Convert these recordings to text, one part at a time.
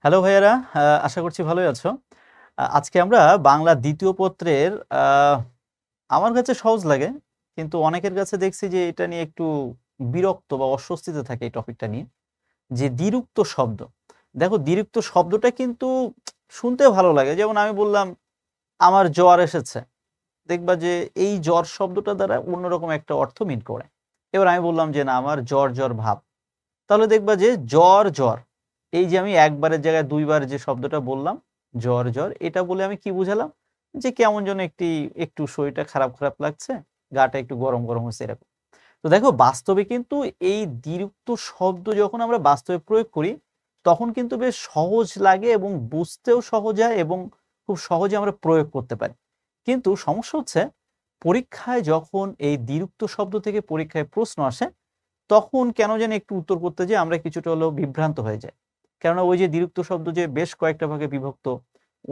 Hello ভাইয়েরা, আশা করছি ভালোই আছো। আজকে আমরা বাংলা দ্বিতীয় পত্রের আমার কাছে সহজ লাগে, কিন্তু অনেকের কাছে দেখছি যে এটা নিয়ে একটু বিরক্ত বা অস্বস্তিতে থাকে এই টপিকটা নিয়ে। যে দ্বিরুক্ত শব্দ। দেখো, দ্বিরুক্ত শব্দটা কিন্তু শুনতে ভালো লাগে। যেমন আমি বললাম, আমার জ্বর এসেছে। দেখবা যে এই জ্বর শব্দটা দ্বারা অন্যরকম একটা অর্থ মিন করে। এবার আমি বললাম যে না, আমার জ্বর জ্বর ভাব। তাহলে দেখবা যে জ্বর জ্বর, এই যে আমি একবারের জায়গায় দুইবার যে শব্দটা বললাম, জ্বর জ্বর, এটা বলে আমি কি বুঝালাম? যে কেমন যেন একটু শরীরটা খারাপ খারাপ লাগছে, গাটা একটু গরম গরম হচ্ছে, এরকম। তো দেখো, বাস্তবে কিন্তু এই দ্বিরুক্ত শব্দ যখন আমরা বাস্তবে প্রয়োগ করি, তখন কিন্তু বেশ সহজ লাগে এবং বুঝতেও সহজ হয় এবং খুব সহজে আমরা প্রয়োগ করতে পারি। কিন্তু সমস্যা হচ্ছে, পরীক্ষায় যখন এই দ্বিরুক্ত শব্দ থেকে পরীক্ষায় প্রশ্ন আসে, তখন কেন জানি একটু উত্তর করতে যেয়ে আমরা কিছুটা হলেও বিভ্রান্ত হয়ে যাই। কেননা ওই যে দ্বিরুক্ত শব্দ যে বেশ কয়েকটা ভাগে বিভক্ত,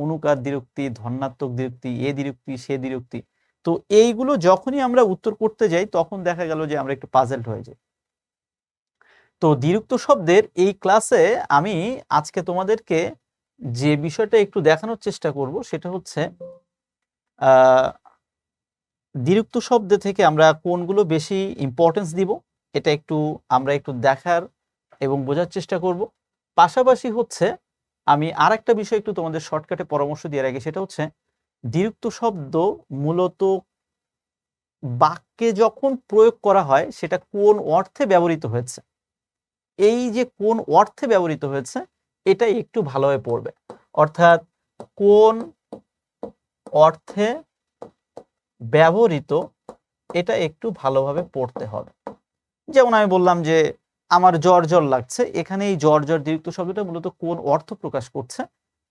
অনুকার দ্বিরুক্তি, ধন্যাত্মক দ্বিরুক্তি, এ দ্বিরুক্তি, সে দ্বিরুক্তি। তো এইগুলো যখনই আমরা উত্তর করতে যাই, তখন দেখা গেল যে আমরা একটু পাজলড হয়ে যাই। তো দ্বিরুক্ত শব্দের এই ক্লাসে আমি আজকে তোমাদেরকে যে বিষয়টা একটু দেখানোর চেষ্টা করব, সেটা হচ্ছে আহ দ্বিরুক্ত শব্দ থেকে আমরা কোনগুলো বেশি ইম্পর্টেন্স দিব, এটা আমরা একটু দেখার এবং বোঝার চেষ্টা করব। পাশাপাশি হচ্ছে, আমি আরেকটা বিষয় একটু তোমাদের শর্টকাটে পরামর্শ দিয়ে রাখি, সেটা হচ্ছে দ্বিরুক্ত শব্দ মূলত বাক্যে যখন প্রয়োগ করা হয়, সেটা কোন অর্থে ব্যবহৃত হয়েছে, এই যে কোন অর্থে ব্যবহৃত হয়েছে, এটাই একটু ভালোভাবে পড়বে। অর্থাৎ কোন অর্থে ব্যবহৃত, এটা একটু ভালোভাবে পড়তে হবে। যেমন আমি বললাম যে আমার জ্বর জ্বর লাগছে, এখানে এই জ্বর জ্বর দ্বিরুক্ত শব্দটা মূলত কোন অর্থ প্রকাশ করছে,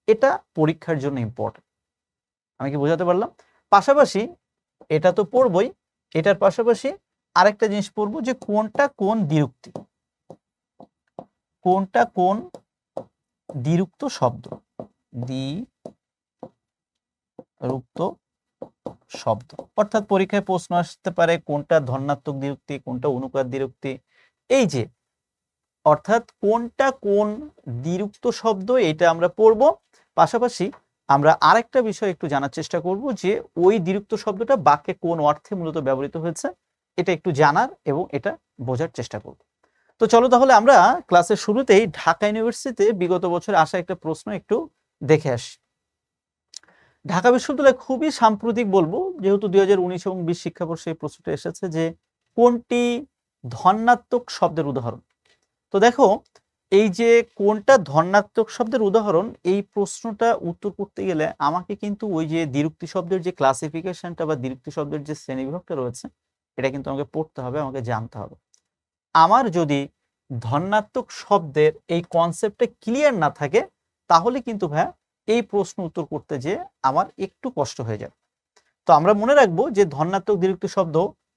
এটা পরীক্ষার জন্য ইম্পর্টেন্ট। আমি কি বোঝাতে পারলাম? পাশাপাশি এটা তো পড়বই, এটার পাশাপাশি আরেকটা জিনিস পড়বো, যে কোনটা কোন দ্বিরুক্তি, কোনটা কোন দ্বিরুক্ত শব্দ, দ্বিরুক্ত শব্দ। অর্থাৎ পরীক্ষায় প্রশ্ন আসতে পারে কোনটা ধন্যাত্মক দ্বিরুক্তি, কোনটা অনুকার দ্বিরুক্তি, এই যে অর্থাৎ কোনটা কোন দ্বিরুক্ত শব্দ, এটা আমরা পড়ব। পাশাপাশি আমরা আরেকটা বিষয় একটু জানার চেষ্টা করব, যে ওই দ্বিরুক্ত শব্দটা বাক্যে কোন অর্থে মূলত ব্যবহৃত হয়েছে, এটা একটু জানার এবং এটা বোঝার চেষ্টা করব। তো চলো তাহলে আমরা ক্লাসের শুরুতেই ঢাকা ইউনিভার্সিটিতে বিগত বছরে আসা একটা প্রশ্ন একটু দেখে আসি। ঢাকা বিশ্ববিদ্যালয় খুবই সাম্প্রতিক বলবো, যেহেতু 2019 এবং 20 শিক্ষাবর্ষে এই প্রশ্নটা এসেছে, যে কোনটি ধন্যাত্মক শব্দের উদাহরণ। তো দেখো, এই যে কোনটা ধন্যাত্মক শব্দের উদাহরণ, এই প্রশ্নটা উত্তর করতে গেলে আমাকে কিন্তু ওই যে দ্বিরুক্তি শব্দের যে ক্লাসিফিকেশনটা বা দ্বিরুক্তি শব্দের যে শ্রেণীবিভাগটা রয়েছে, এটা কিন্তু আমাকে পড়তে হবে, আমাকে জানতে হবে। আমার যদি ধন্যাত্মক শব্দের এই কনসেপ্টটা ক্লিয়ার না থাকে, তাহলে কিন্তু ভাইয়া এই প্রশ্ন উত্তর করতে যে আমার একটু কষ্ট হয়ে যাবে। তো আমরা মনে রাখবো যে ধন্যাত্মক দ্বিরুক্তি শব্দ,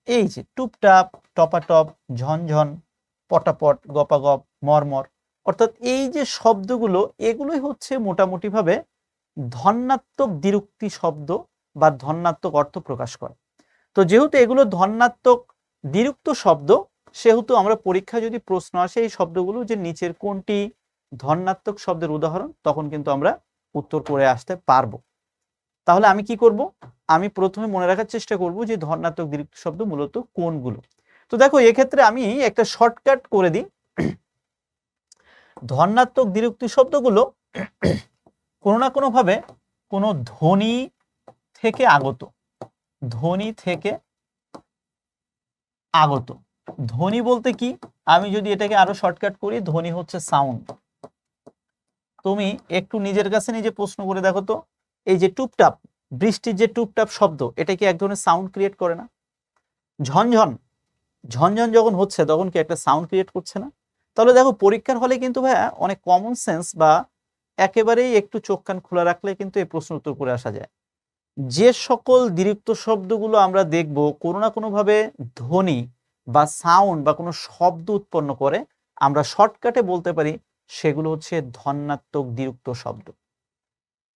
এই যে টুপটাপ, টপাটপ, ঝনঝন, পটাপট, গপাগপ, মরমর, অর্থাৎ এই যে শব্দগুলো, এগুলোই হচ্ছে মোটামুটি ভাবে ধন্যাত্মক দ্বিরুক্তি শব্দ বা ধন্যাত্মক অর্থ প্রকাশ করে। তো যেহেতু এগুলো ধন্যাত্মক দ্বিরুক্ত শব্দ, সেহেতু আমরা পরীক্ষায় যদি প্রশ্ন আসে এই শব্দগুলো যে নিচের কোনটি ধন্যাত্মক শব্দের উদাহরণ, তখন কিন্তু আমরা উত্তর করে আসতে পারবো। তাহলে আমি কি করব? আমি প্রথমে মনে রাখার চেষ্টা করব যে ধন্যাত্মক দ্বিরুক্ত শব্দ মূলত কোনগুলো। তো দেখো, এক্ষেত্রে আমি একটা শর্টকাট করে দিই। ধন্যাত্মক দ্বিরুক্তি শব্দগুলো কোনো না কোনো ভাবে কোনো ধ্বনি থেকে আগত, ধ্বনি থেকে আগত। ধ্বনি বলতে কি, আমি যদি এটাকে আরো শর্টকাট করি, ধ্বনি হচ্ছে সাউন্ড। তুমি একটু নিজের কাছে নিজে প্রশ্ন করে দেখো তো, এই যে টুপটাপ, বৃষ্টির যে টুপটাপ শব্দ, এটা কি এক ধরনের সাউন্ড ক্রিয়েট করে না? ঝনঝন, ঝনঝন যখন হচ্ছে, তখন কি একটা সাউন্ড ক্রিয়েট করছে না? তাহলে দেখো, পরীক্ষার হলে কিন্তু ভাইয়া অনেক কমন সেন্স বা একেবারেই একটু চোখ কান খোলা রাখলে কিন্তু এই প্রশ্ন উত্তর করে আসা যায়। যে সকল দ্বিরুক্ত শব্দগুলো আমরা দেখব কোনো না কোনো ভাবে ধ্বনি বা সাউন্ড বা কোনো শব্দ উৎপন্ন করে, আমরা শর্টকাটে বলতে পারি সেগুলো হচ্ছে ধন্যাত্মক দ্বিরুক্ত শব্দ।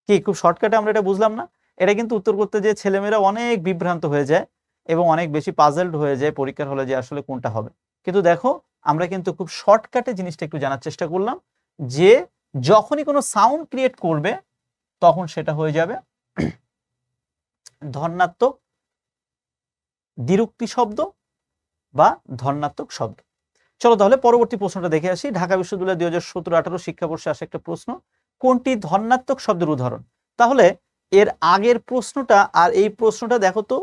কি খুব শর্টকাটে আমরা এটা বুঝলাম না? এটা কিন্তু উত্তর করতে যে ছেলেমেয়েরা অনেক বিভ্রান্ত হয়ে যায় এবং অনেক বেশি পাজলড হয়ে যায় পরীক্ষার হলে, যে আসলে কোনটা হবে। কিন্তু দেখো, আমরা কিন্তু খুব শর্টকাটে জিনিসটা একটু জানার চেষ্টা করলাম, যে যখনই কোনো সাউন্ড ক্রিয়েট করবে তখন সেটা হয়ে যাবে ধন্যাত্মক দ্বিরুক্তি শব্দ বা ধন্যাত্মক শব্দ। চলো তাহলে পরবর্তী প্রশ্নটা দেখে আসি। ঢাকা বিশ্ববিদ্যালয় 2017-18 শিক্ষাবর্ষে আসা একটা প্রশ্ন, কোনটি ধন্যাত্মক শব্দের উদাহরণ? তাহলে এর আগের প্রশ্নটা আর এই প্রশ্নটা দেখো তো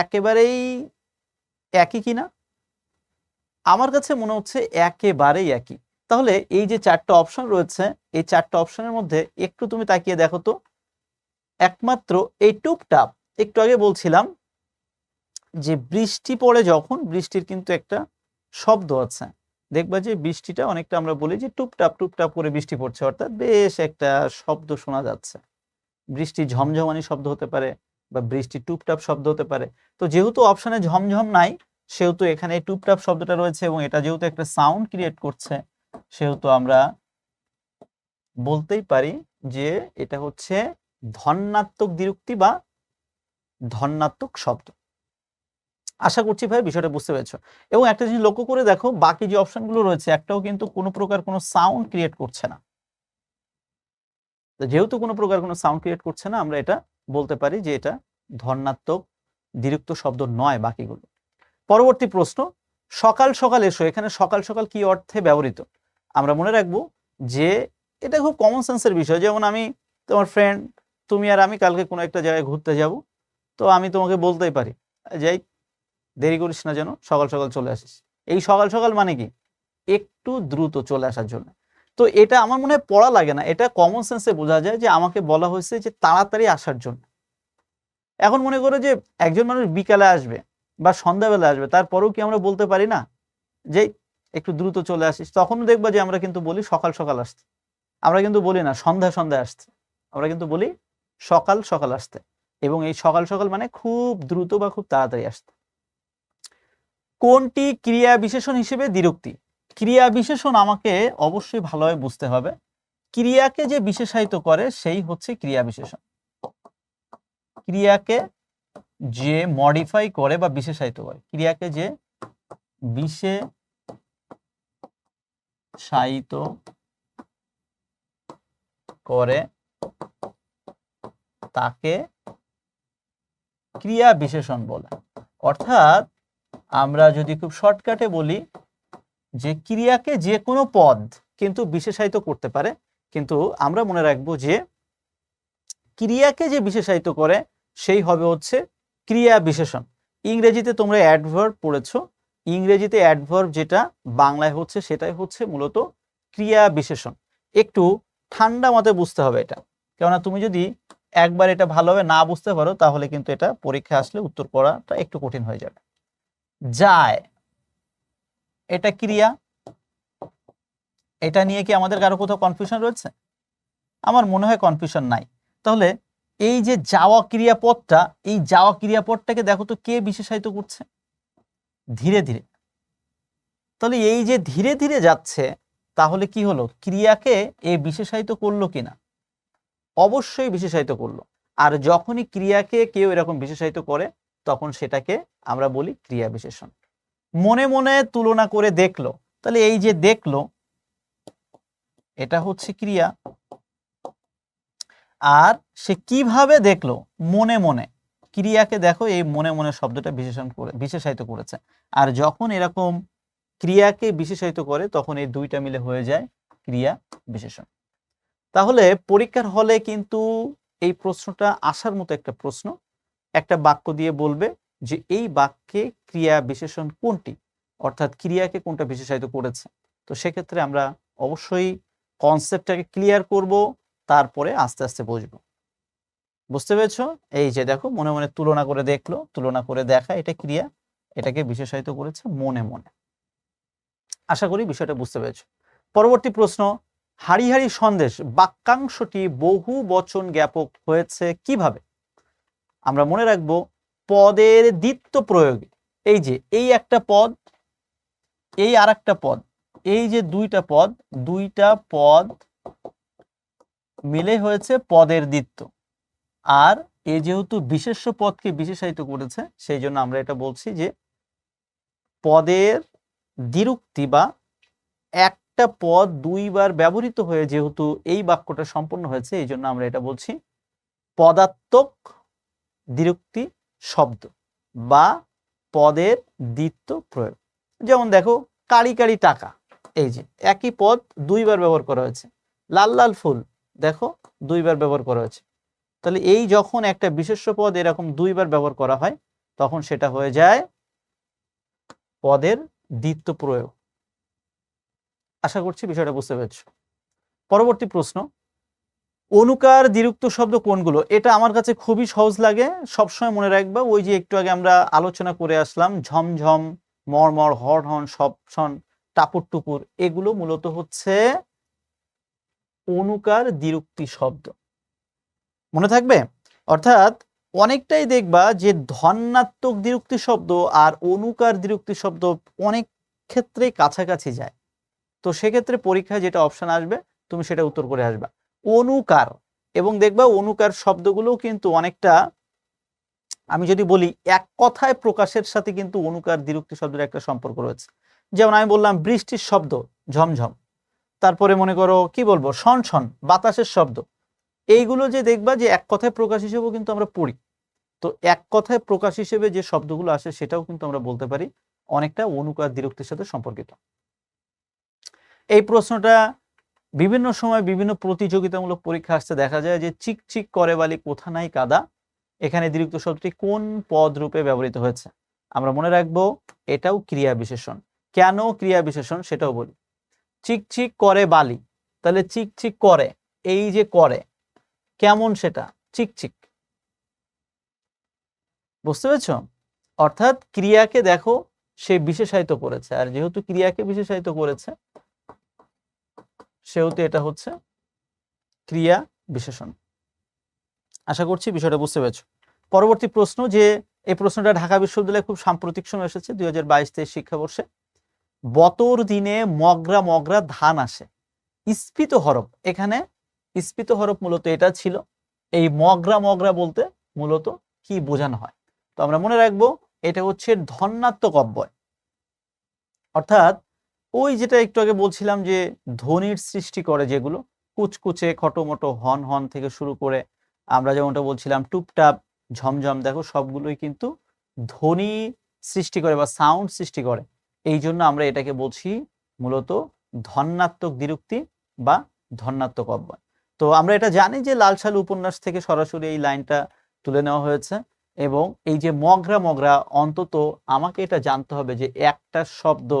একেবারেই একই কিনা। আমার কাছে মনে হচ্ছে একেবারেই একই। তাহলে এই যে চারটা অপশন রয়েছে, এই চারটা অপশনের মধ্যে একটু তুমি তাকিয়ে দেখো তো, একমাত্র এই টুপটাপ, একটু আগে বলছিলাম যে বৃষ্টি পড়ে যখন, বৃষ্টির কিন্তু একটা শব্দ আছে, দেখবা যে বৃষ্টিটা অনেকটা আমরা বলি যে টুপটাপ টুপটাপ করে বৃষ্টি পড়ছে, অর্থাৎ বেশ একটা শব্দ শোনা যাচ্ছে। বৃষ্টি ঝমঝমানি শব্দ হতে পারে বা বৃষ্টি টুপটাপ শব্দ হতে পারে। তো যেহেতু অপশনে ঝমঝম নাই, সেহেতু এখানে টুপটাপ শব্দটা রয়েছে এবং এটা যেহেতু একটা সাউন্ড ক্রিয়েট করছে, সেহেতু আমরা বলতেই পারি যে এটা হচ্ছে ধন্যাত্মক দ্বিরুক্তি বা ধন্যাত্মক শব্দ। আশা করছি ভাই বিষয়টা বুঝতে পেরেছো। এবং একটা জিনিস লক্ষ্য করে দেখো, বাকি যে অপশনগুলো রয়েছে একটাও কিন্তু কোনো প্রকার কোনো সাউন্ড ক্রিয়েট করছে না। তো যেহেতু কোনো প্রকার কোনো সাউন্ড ক্রিয়েট করছে না, আমরা এটা বলতে পারি যে এটা ধন্যাত্মক দ্বিরুক্ত শব্দ নয় বাকিগুলো। পরবর্তী প্রশ্ন, সকাল সকাল এসো, এখানে সকাল সকাল কি অর্থে ব্যবহৃত? আমরা মনে রাখবো যে এটা খুব কমন সেন্সের বিষয়। যেমন আমি তোমার ফ্রেন্ড, তুমি আর আমি কালকে কোনো একটা জায়গায় ঘুরতে যাব, তো আমি তোমাকে বলতেই পারি যাই দেরি করিস না, যেন সকাল সকাল চলে আসিস। এই সকাল সকাল মানে কি? একটু দ্রুত চলে আসার জন্য। তো এটা আমার মনে হয় পড়া লাগে না, এটা কমন সেন্সে বোঝা যায় যে আমাকে বলা হয়েছে যে তাড়াতাড়ি আসার জন্য। এখন মনে করো যে একজন মানুষ বিকালে আসবে বা সন্ধ্যাবেলা আসবে, তারপরেও কি আমরা বলতে পারি না যে একটু দ্রুত চলে আসিস? তখনও দেখবা যে আমরা কিন্তু বলি সকাল সকাল আসতে, আমরা কিন্তু বলি না সন্ধ্যা সন্ধ্যা আসতে, আমরা কিন্তু বলি সকাল সকাল আসতে। এবং এই সকাল সকাল মানে খুব দ্রুত বা খুব তাড়াতাড়ি আসতে। কোনটি ক্রিয়া বিশেষণ হিসেবে দ্বিরুক্তি? ক্রিয়া বিশেষণ আমাকে অবশ্যই ভালোভাবে বুঝতে হবে। ক্রিয়াকে যে বিশেষায়িত করে সেই হচ্ছে ক্রিয়া বিশেষণ। ক্রিয়াকে যে মডিফাই করে বা বিশেষায়িত করে, ক্রিয়াকে যে বিশেষায়িত করে তাকে ক্রিয়া বিশেষণ বলে। অর্থাৎ আমরা যদি খুব শর্টকাটে বলি যে ক্রিয়াকে যে কোনো পদ কিন্তু বিশেষায়িত করতে পারে, কিন্তু আমরা মনে রাখবো যে ক্রিয়াকে যে বিশেষায়িত করে সেই হবে হচ্ছে ক্রিয়া বিশেষণ। ইংরেজিতে তোমরা অ্যাডভার্ব পড়েছো, ইংরেজিতে অ্যাডভার্ব যেটা বাংলায় হচ্ছে সেটাই হচ্ছে মূলত ক্রিয়া বিশেষণ। একটু ঠান্ডা মাথায় বুঝতে হবে এটা, কেননা তুমি যদি একবার এটা ভালোভাবে না বুঝতে পারো তাহলে কিন্তু এটা পরীক্ষা আসলে উত্তর করাটা একটু কঠিন হয়ে যাবে। যায়, এটা ক্রিয়া, এটা নিয়ে কি আমাদের কারো কোথাও কনফিউশন রয়েছে? আমার মনে হয় কনফিউশন নাই। তাহলে এই যে যাওয়া ক্রিয়াপদটা, এই যাওয়া ক্রিয়াপদটাকে দেখো তো কে বিশেষায়িত করছে? ধীরে ধীরে। তাহলে এই যে ধীরে ধীরে যাচ্ছে, তাহলে কি হলো? ক্রিয়াকে এ বিশেষায়িত করলো কিনা? অবশ্যই বিশেষায়িত করলো। আর যখনই ক্রিয়াকে কেউ এরকম বিশেষায়িত করে তখন সেটাকে আমরা বলি ক্রিয়া বিশেষণ। মনে মনে তুলনা করে দেখলো, তাহলে এই যে দেখলো এটা হচ্ছে ক্রিয়া। আর সে কিভাবে দেখলো? মনে মনে। ক্রিয়াকে দেখো এই মনে মনে শব্দটা বিশেষায়িত করেছে। আর যখন এরকম ক্রিয়াকে বিশেষায়িত করে তখন এই দুইটা মিলে হয়ে যায় ক্রিয়া বিশেষণ। তাহলে পরীক্ষার হলে কিন্তু এই প্রশ্নটা আসার মতো একটা প্রশ্ন। একটা বাক্য দিয়ে বলবে যে এই বাক্যে ক্রিয়া বিশেষণ কোনটি, অর্থাৎ ক্রিয়াকে কোনটা বিশেষায়িত করেছে। তো সেক্ষেত্রে আমরা অবশ্যই কনসেপ্টটাকে ক্লিয়ার করব, তারপরে আস্তে আস্তে বুঝবো। বুঝতে পেরেছো? এই যে দেখো মনে মনে তুলনা করে দেখলো, তুলনা করে দেখা এটা ক্রিয়া, এটাকে বিশেষায়িত করেছে মনে মনে। আশা করি বিষয়টা বুঝতে পেরেছো। পরবর্তী প্রশ্ন, হাড়ি হাড়ি সন্দেশ বাক্যাংশটি বহু বচন জ্ঞাপক হয়েছে কিভাবে? আমরা মনে রাখবো পদের দ্বিত্ব প্রয়োগে। এই যে এই একটা পদ, এই আর একটা পদ, এই যে দুইটা পদ মিলে হয়েছে পদের দ্বিত্ব। আর এ যেহেতু বিশেষ্য পদকে বিশেষায়িত করেছে, সেই জন্য আমরা এটা বলছি যে পদের দ্বিরুক্তি বা এক একটা পদ দুইবার ব্যবহৃত হয়ে যেহেতু এই বাক্যটা সম্পূর্ণ হয়েছে, এই জন্য আমরা এটা বলছি পদাত্মক দ্বিরুক্তি শব্দ বা পদের দ্বিত্ব প্রয়োগ। যেমন দেখো কারি কারি টাকা, এই যে একই পদ দুইবার ব্যবহার করা হয়েছে। লাল লাল ফুল, দেখো দুইবার ব্যবহার করা হয়েছে। তাহলে এই যখন একটা বিশেষ্য পদ এরকম দুইবার ব্যবহার করা হয় তখন সেটা হয়ে যায় পদের দ্বিত্ব প্রয়োগ। আশা করছি বিষয়টা বুঝতে পেরেছ। পরবর্তী প্রশ্ন, অনুকার দ্বিরুক্ত শব্দ কোনগুলো? এটা আমার কাছে খুবই সহজ লাগে, সবসময় মনে রাখবা। ওই যে একটু আগে আমরা আলোচনা করে আসলাম, ঝমঝম, মরমর, হরহন, সপসন, টাপুর টুপুর, এগুলো মূলত হচ্ছে অনুকার দ্বিরুক্তি শব্দ। মনে থাকবে? অর্থাৎ অনেকটাই দেখবা যে ধন্যাত্মক দ্বিরুক্তি শব্দ আর অনুকার দ্বিরুক্তি শব্দ অনেক ক্ষেত্রেই কাছাকাছি যায়। তো সেক্ষেত্রে পরীক্ষায় যেটা অপশন আসবে তুমি সেটা উত্তর করে আসবা। অনুকার, এবং দেখবা অনুকার শব্দগুলো কিন্তু অনেকটা, আমি যদি বলি এক কথায় প্রকাশের সাথে কিন্তু অনুকার দ্বিরুক্তি শব্দের একটা সম্পর্ক রয়েছে। যেমন আমি বললাম বৃষ্টির শব্দ ঝমঝম, তারপরে মনে করো কি বলবো শন শন, বাতাসের শব্দ। এইগুলো যে দেখবা যে এক কথায় প্রকাশ হিসেবেও কিন্তু আমরা পড়ি। তো এক কথায় প্রকাশ হিসেবে যে শব্দগুলো আসে সেটাও কিন্তু আমরা বলতে পারি অনেকটা অনুকার দ্বিরুক্তির সাথে সম্পর্কিত। এই প্রশ্নটা বিভিন্ন সময় বিভিন্ন প্রতিযোগিতামূলক পরীক্ষা আসতে দেখা যায় যে চিকচিক করে বালি কোথা নাই কাদা, এখানে দ্বিরুক্ত শব্দটি কোন পদ রূপে ব্যবহৃত হয়েছে? আমরা মনে রাখবো এটাও ক্রিয়া বিশেষণ। কেন ক্রিয়া বিশেষণ সেটাও বলি। চিকচিক করে বালি, তাহলে চিকচিক করে, এই যে করে কেমন সেটা চিকচিক, বুঝতে পেরেছ? অর্থাৎ ক্রিয়াকে দেখো সে বিশেষায়িত করেছে, আর যেহেতু ক্রিয়াকে বিশেষায়িত করেছে সেহেতু এটা হচ্ছে ক্রিয়া বিশেষণ। আশা করছি বিষয়টা বুঝতে পেরেছ। পরবর্তী প্রশ্ন, যে এই প্রশ্নটা ঢাকা বিশ্ববিদ্যালয়ে খুব সাম্প্রতিক সময় এসেছে 2022-23 শিক্ষাবর্ষে। বতর দিনে মগরা মগরা ধান আসে, স্ফীত হরফ, এখানে স্ফীত হরফ মূলত এটা ছিল। এই মগরা মগরা বলতে মূলত কি বোঝানো হয়? তো আমরা মনে রাখবো এটা হচ্ছে ধন্যাত্মক অব্যয়। অর্থাৎ ওই যেটা একটু আগে বলছিলাম যে ধ্বনির সৃষ্টি করে যেগুলো, কুচকুচে, খটোমটো, হন হন থেকে শুরু করে আমরা যেমনটা বলছিলাম টুপটাপ, ঝমঝম, দেখো সবগুলোই কিন্তু ধ্বনি সৃষ্টি করে বা সাউন্ড সৃষ্টি করে। এই জন্য আমরা এটাকে বলছি মূলত ধন্যাত্মক দ্বিরুক্তি বা ধন্যাত্মক অব্যয়। তো আমরা এটা জানি যে লাল সালু উপন্যাস থেকে সরাসরি এই লাইনটা তুলে নেওয়া হয়েছে। এবং এই যে মগরা মগরা, অন্তত আমাকে এটা জানতে হবে যে একটা শব্দ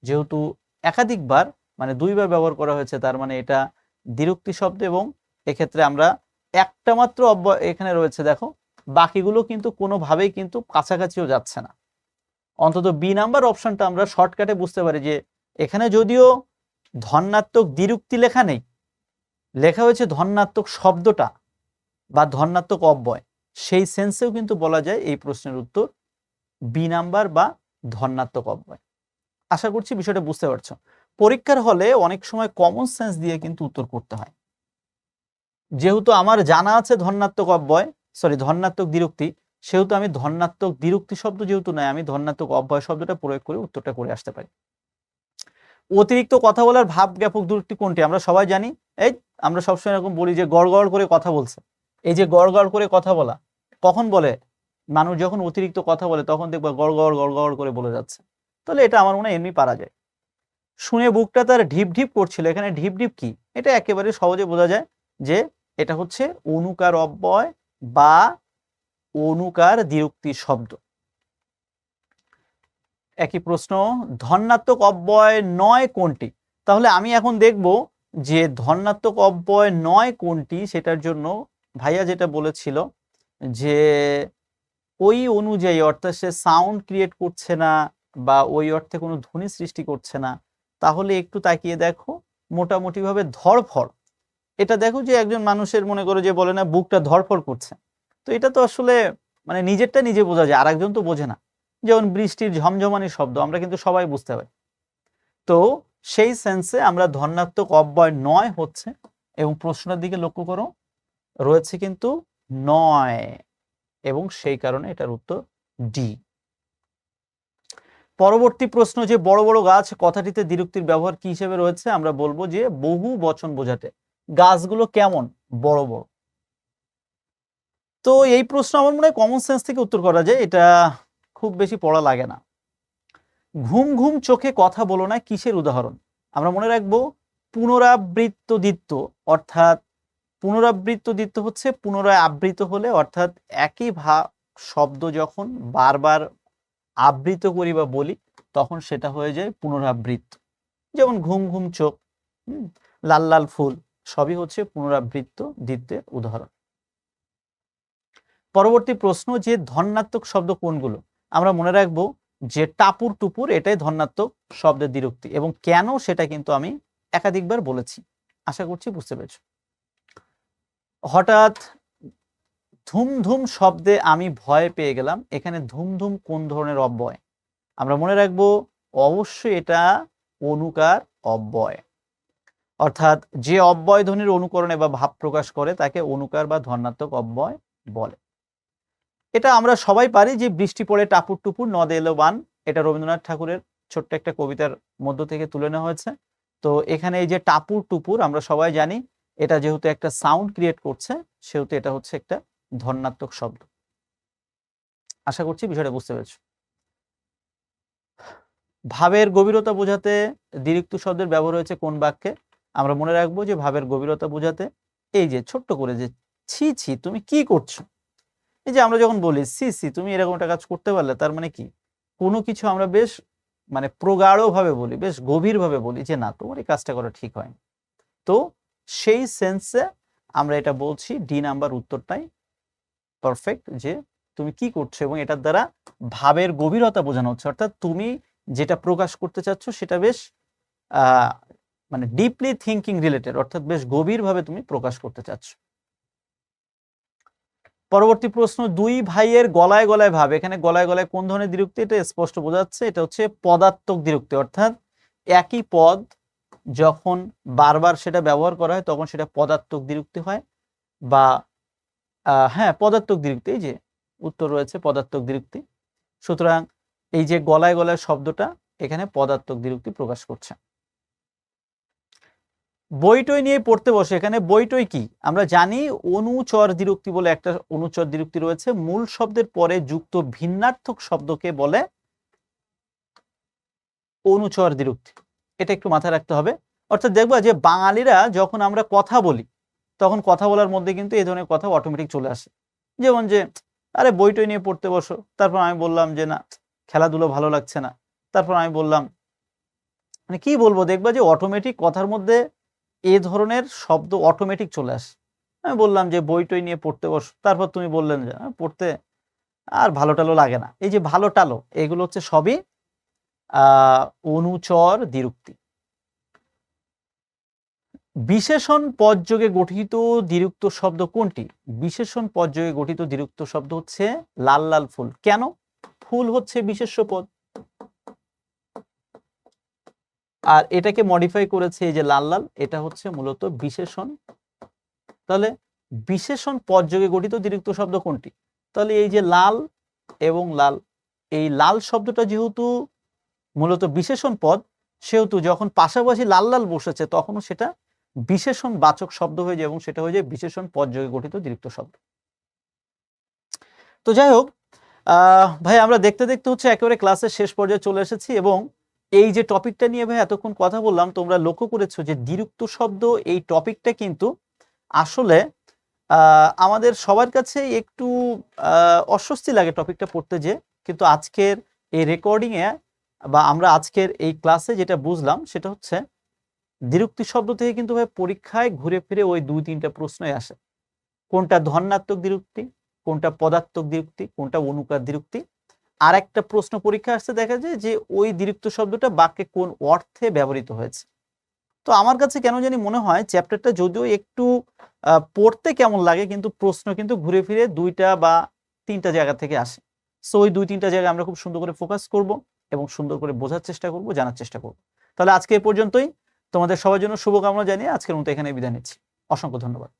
যেহেতু একাধিকবার মানে দুইবার ব্যবহার করা হয়েছে তার মানে এটা দ্বিরুক্তি শব্দ, এবং এক্ষেত্রে আমরা একটা মাত্র অব্যয় এখানে রয়েছে, দেখো বাকিগুলো কিন্তু কোনোভাবেই কিন্তু কাছাকাছিও যাচ্ছে না। অন্তত বি নাম্বার অপশনটা আমরা শর্টকাটে বুঝতে পারি যে এখানে যদিও ধন্যাত্মক দ্বিরুক্তি লেখা নেই, লেখা হয়েছে ধন্যাত্মক শব্দটা বা ধন্যাত্মক অব্যয়, সেই সেন্সেও কিন্তু বলা যায় এই প্রশ্নের উত্তর বি নাম্বার বা ধন্যাত্মক অব্যয়। আশা করছি বিষয়টা বুঝতে পারছো। পরীক্ষার হলে অনেক সময় কমন সেন্স দিয়ে কিন্তু উত্তর করতে হয়। যেহেতু আমার জানা আছে ধন্যাত্মক অব্যয়, ধন্যাত্মক দ্বিরুক্তি, সেহেতু আমি ধন্যাত্মক দ্বিরুক্তি শব্দ যেহেতু নয়, আমি ধন্যাত্মক অব্যয় শব্দটা প্রয়োগ করে উত্তরটা করে আসতে পারি। অতিরিক্ত কথা বলার ভাব জ্ঞাপক দ্বিরুক্তি কোনটি? আমরা সবাই জানি, এই আমরা সবসময় এরকম বলি যে গড় গড় করে কথা বলছে। এই যে গড় গড় করে কথা বলা কখন বলে? মানুষ যখন অতিরিক্ত কথা বলে তখন দেখবা গড় গড় গড় গড় করে বলে যাচ্ছে। তাহলে এটা আমার মনে হয় এমনি পারা যায়। শুনে বুকটা তার ঢিপ ঢিপ করছিল, এখানে ঢিপ ঢিপ কি? এটা একেবারে সহজে বোঝা যায় যে এটা হচ্ছে অনুকার অব্যয় বা অনুকার দ্বিরুক্তি শব্দ। একই প্রশ্ন, ধন্যাত্মক অব্যয় নয় কোনটি? তাহলে আমি এখন দেখব যে ধন্যাত্মক অব্যয় নয় কোনটি। সেটার জন্য ভাইয়া যেটা বলেছিল যে ওই অনুযায়ী, অর্থাৎ সে সাউন্ড ক্রিয়েট করছে না বা ওই অর্থে কোনো ধ্বনি সৃষ্টি করছে না, তাহলে একটু তাকিয়ে দেখো মোটামুটি ভাবে ধড়ফড়, এটা দেখো যে একজন মানুষের মনে করো যে বলে না বুকটা ধড়ফড় করছে, তো এটা তো আসলে মানে নিজেরটা নিজে বোঝা যায়, আরেকজন তো বোঝে না। যেমন বৃষ্টির ঝমঝমানি শব্দ আমরা কিন্তু সবাই বুঝতে পারি। তো সেই সেন্সে আমরা ধন্যাত্মক অব্যয় নয় হচ্ছে, এবং প্রশ্নের দিকে লক্ষ্য করো রয়েছে কিন্তু নয়, এবং সেই কারণে এটার উত্তর ডি। পরবর্তী প্রশ্ন, যে বড় বড় গাছ কথাটিতে দ্বিরুক্তির ব্যবহার কি হিসেবে রয়েছে? আমরা বলবো যে বহু বচন বোঝাতে। গাছগুলো কেমন? বড় বড়। তো এই প্রশ্ন আমার মনে হয় কমন সেন্স থেকে উত্তর করা যায়, এটা খুব বেশি পড়া লাগে না। ঘুম ঘুম চোখে কথা বলো না কিসের উদাহরণ? আমরা মনে রাখবো পুনরাবৃত্ত দ্বিত্ব, অর্থাৎ পুনরাবৃত্ত দ্বিত্ব হচ্ছে পুনরায় আবৃত হলে, অর্থাৎ একই শব্দ যখন বারবার আবৃত করি বা বলি তখন সেটা হয়ে যায় পুনরাবৃত্ত। যেমন ঘুম ঘুম চোখ, লাল লাল ফুল, সবই হচ্ছে পুনরাবৃত্ত দ্বিত্বের উদাহরণ। পরবর্তী প্রশ্ন, যে ধন্যাত্মক শব্দ কোনগুলো? আমরা মনে রাখবো যে টাপুর টুপুর এটাই ধন্যাত্মক শব্দের দ্বিরুক্তি, এবং কেন সেটা কিন্তু আমি একাধিকবার বলেছি, আশা করছি বুঝতে পেরেছ। হঠাৎ ধুমধুম শব্দে আমি ভয় পেয়ে গেলাম, এখানে ধুমধুম কোন ধরনের অব্যয়? আমরা মনে রাখবো অবশ্যই এটা অনুকার অব্যয়, অর্থাৎ যে অব্যয় ধ্বনির অনুকরণে বা ভাব প্রকাশ করে তাকে অনুকার বা ধন্যাত্মক অব্যয় বলে। এটা আমরা সবাই পারি যে বৃষ্টি পড়ে টাপুর টুপুর নদে এলো বান, এটা রবীন্দ্রনাথ ঠাকুরের ছোট্ট একটা কবিতার মধ্য থেকে তুলে নেওয়া হয়েছে। তো এখানে এই যে টাপুর টুপুর আমরা সবাই জানি, এটা যেহেতু একটা সাউন্ড ক্রিয়েট করছে সেহেতু এটা হচ্ছে একটা ধন্যাত্মক শব্দ। আশা করছি বিষয়টা বুঝতে পেরেছ। ভাবের গভীরতা বোঝাতে দ্বিরুক্ত শব্দের ব্যবহার হয়েছে কোন বাক্যে? আমরা মনে রাখবো যে ভাবের গভীরতা বোঝাতে এই যে ছোট্ট করে যে ছি ছি তুমি কি করছো, এই যে আমরা যখন বলি সি সি তুমি এরকম একটা কাজ করতে পারলে, তার মানে কি কোনো কিছু আমরা বেশ মানে প্রগাঢ়ভাবে বলি, বেশ গভীরভাবে বলি যে না তোমার এই কাজটা করা ঠিক হয়। তো সেই সেন্সে আমরা এটা বলছি, ডি নাম্বার উত্তরটাই পারফেক্ট, যে তুমি কি করছো এবং এটার দ্বারা ভাবের গভীরতা বোঝানো হচ্ছে, অর্থাৎ তুমি যেটা প্রকাশ করতে চাচ্ছ সেটা বেশ মানে ডিপলি থিঙ্কিং রিলেটেড, অর্থাৎ বেশ গভীরভাবে তুমি প্রকাশ করতে চাচ্ছ। পরবর্তী প্রশ্ন, দুই ভাইয়ের গলায় গলায় ভাব, এখানে গলায় গলায় কোন ধরনের দ্বিরুক্তি? এটা স্পষ্ট বোঝা যাচ্ছে, এটা হচ্ছে পদাত্মক দ্বিরুক্তি, অর্থাৎ একই পদ যখন বারবার সেটা ব্যবহার করা হয় তখন সেটা পদাত্মক দ্বিরুক্তি হয়, বা হ্যাঁ পদাত্মক দ্বিরুক্তি, এই যে উত্তর রয়েছে পদাত্মক দ্বিরুক্তি। সুতরাং এই যে গলায় গলায় শব্দটা এখানে পদাত্মক দ্বিরুক্তি প্রকাশ করছে। বইটই নিয়ে পড়তে বসে, এখানে বইটই কি? আমরা জানি অনুচর দ্বিরুক্তি বলে একটা অনুচর দ্বিরুক্তি রয়েছে, মূল শব্দের পরে যুক্ত ভিন্নার্থক শব্দকে বলে অনুচর দ্বিরুক্তি, এটা একটু মাথায় রাখতে হবে। অর্থাৎ দেখবা যে বাঙালিরা যখন আমরা কথা বলি তখন কথা বলার মধ্যে কিন্তু এই ধরনের কথা অটোমেটিক চলে আসে, যেমন যে আরে বইটই নিয়ে পড়তে বসো, তারপর আমি বললাম যে না খেলাধুলো ভালো লাগছে না, তারপর আমি বললাম মানে কি বলবো, দেখবা যে অটোমেটিক কথার মধ্যে এ ধরনের শব্দ অটোমেটিক চলে আসে। আমি বললাম যে বইটই নিয়ে পড়তে বসো, তারপর তুমি বললেন যে পড়তে আর ভালো টালো লাগে না, এই যে ভালো টালো এগুলো হচ্ছে সবই অনুচর দ্বিরুক্তি। বিশেষণ পদযোগে গঠিত দ্বিরুক্ত শব্দ কোনটি? বিশেষণ পদযোগে গঠিত দ্বিরুক্ত শব্দ হচ্ছে লাল লাল ফুল। কেন? ফুল হচ্ছে বিশেষ্য পদ, আর এটাকে মডিফাই করেছে এই যে লাল লাল, এটা হচ্ছে মূলত বিশেষণ। তাহলে বিশেষণ পদযোগে গঠিত দ্বিরুক্ত শব্দ কোনটি? তাহলে এই যে লাল এবং লাল, এই লাল শব্দটা যেহেতু মূলত বিশেষণ পদ, সেহেতু যখন পাশাপাশি লাল লাল বসেছে তখনও সেটা বিশেষণ বাচক শব্দ হয়ে যায় এবং সেটা হয়ে যায় বিশেষণ পদযোগে গঠিত দ্বিরুক্ত শব্দ। তো যাই হোক ভাই, আমরা দেখতে দেখতে হচ্ছে একেবারে ক্লাসের শেষ পর্যায়ে চলে এসেছি, এবং এই যে টপিকটা নিয়ে ভাই এতক্ষণ কথা বললাম, তোমরা লক্ষ্য করেছো যে দ্বিরুক্ত শব্দ এই টপিকটা কিন্তু আসলে আমাদের সবার কাছে একটু অস্বস্তি লাগে টপিকটা পড়তে, যে কিন্তু আজকের এই রেকর্ডিংয়ে বা আমরা আজকের এই ক্লাসে যেটা বুঝলাম সেটা হচ্ছে দ্বিরুক্তি শব্দ থেকে কিন্তু ভাই পরীক্ষায় ঘুরে ফিরে ওই 2-3টা প্রশ্নই আসে, কোনটা ধন্যাত্মক দ্বিরুক্তি, কোনটা পদাত্মক দ্বিরুক্তি, কোনটা অনুকার দ্বিরুক্তি। আর একটা প্রশ্ন পরীক্ষা আসছে, দেখা যায় যে ওই দ্বিরুক্ত শব্দটা বাক্যে কোন অর্থে ব্যবহৃত হয়েছে। তো আমার কাছে কেন জানি মনে হয় চ্যাপ্টারটা যদিও একটু পড়তে কেমন লাগে, কিন্তু প্রশ্ন কিন্তু ঘুরে ফিরে 2টা বা 3টা জায়গা থেকে আসে। সো ওই 2-3টা জায়গায় আমরা খুব সুন্দর করে ফোকাস করব এবং সুন্দর করে বোঝার চেষ্টা করব, জানার চেষ্টা করব। তাহলে আজকে এ পর্যন্তই, তোমাদের সবার জন্য শুভকামনা জানিয়ে আজকের মতো এখানে বিদায় নিচ্ছি। অসংখ্য ধন্যবাদ।